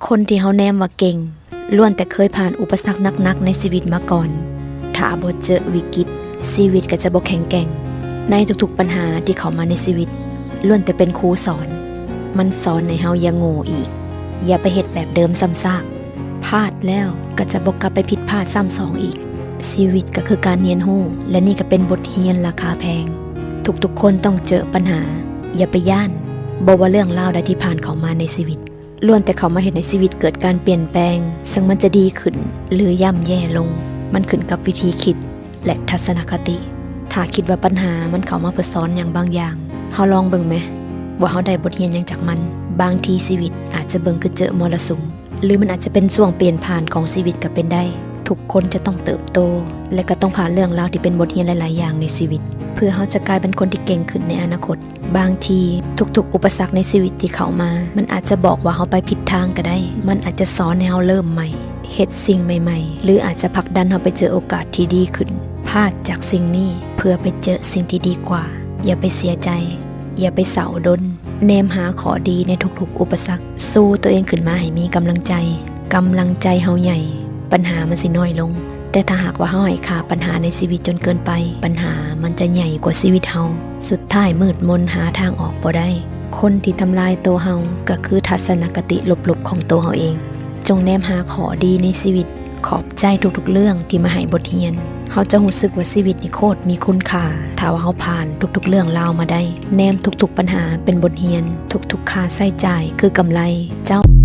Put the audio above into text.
คนที่เฮาแนมว่าเก่งล้วนแต่เคยผ่านอุปสรรคหนักๆในชีวิตมาก่อนถ้าบ่เจอวิกฤตชีวิตก็จะบ่แข็งแกร่งในทุกๆปัญหาที่เข้ามาในชีวิตล้วนแต่เป็นครูสอนมันสอนให้เฮาอย่าโง่อีกอย่าไปเฮ็ดแบบเดิมซ้ำซากพลาดแล้วก็จะบ่กลับไปผิดพลาดซ้ำสองอีกชีวิตก็คือการเรียนรู้และนี่ก็เป็นบทเรียนราคาแพงทุกๆคนต้องเจอปัญหาอย่าไปย่านบ่ว่าเรื่องราวใดที่ผ่านเข้ามาในชีวิตล้วนแต่เข้ามาเฮ็ดให้ชีวิตเกิดการเปลี่ยนแปลงซึ่งมันจะดีขึ้นหรือย่ำแย่ลงมันขึ้นกับวิธีคิดและทัศนคติถ้าคิดว่าปัญหามันเข้ามาเพื่อสอนอย่างบางอย่างเฮาลองเบิ่งไหมว่าเฮาได้บทเรียนหยังจากมันบางทีชีวิตอาจจะเบิ่งคือเจอมรสุมหรือมันอาจจะเป็นช่วงเปลี่ยนผ่านของชีวิตก็เป็นได้ทุกคนจะต้องเติบโตและก็ต้องผ่านเรื่องราวที่เป็นบทเรียนหลายๆอย่างในชีวิตเพื่อเฮาจะกลายเป็นคนที่เก่งขึ้นในอนาคตบางทีทุกๆอุปสรรคในชีวิตที่เข้ามามันอาจจะบอกว่าเฮาไปผิดทางก็ได้มันอาจจะสอนให้เฮาเริ่มใหม่เฮ็ดสิ่งใหม่ๆหรืออาจจะผลักดันเฮาไปเจอโอกาสที่ดีขึ้นพลาดจากสิ่งนี้เพื่อไปเจอสิ่งที่ดีกว่าอย่าไปเสียใจอย่าไปเศร้าดนแนมหาข้อดีในทุกๆอุปสรรคสู้ตัวเองขึ้นมาให้มีกำลังใจเฮาใหญ่ปัญหามันสิน้อยลงแต่ถ้าหากว่าเฮาให้ค่าปัญหาในชีวิตจนเกินไปปัญหามันจะใหญ่กว่าชีวิตเฮาสุดท้ายมืดมนหาทางออกบ่ได้คนที่ทำลายตัวเฮาก็คือทัศนคติลบๆของตัวเฮาเองจงแนมหาข้อดีในชีวิตขอบใจทุกๆเรื่องที่มาให้บทเรียนเฮาจะรู้สึกว่าชีวิตนี่โคตรมีคุณค่าถ้าว่าเฮาผ่านทุกๆเรื่องราวมาได้แนมทุกๆปัญหาเป็นบทเรียนทุกๆค่าใช้จ่ายคือกำไรเจ้า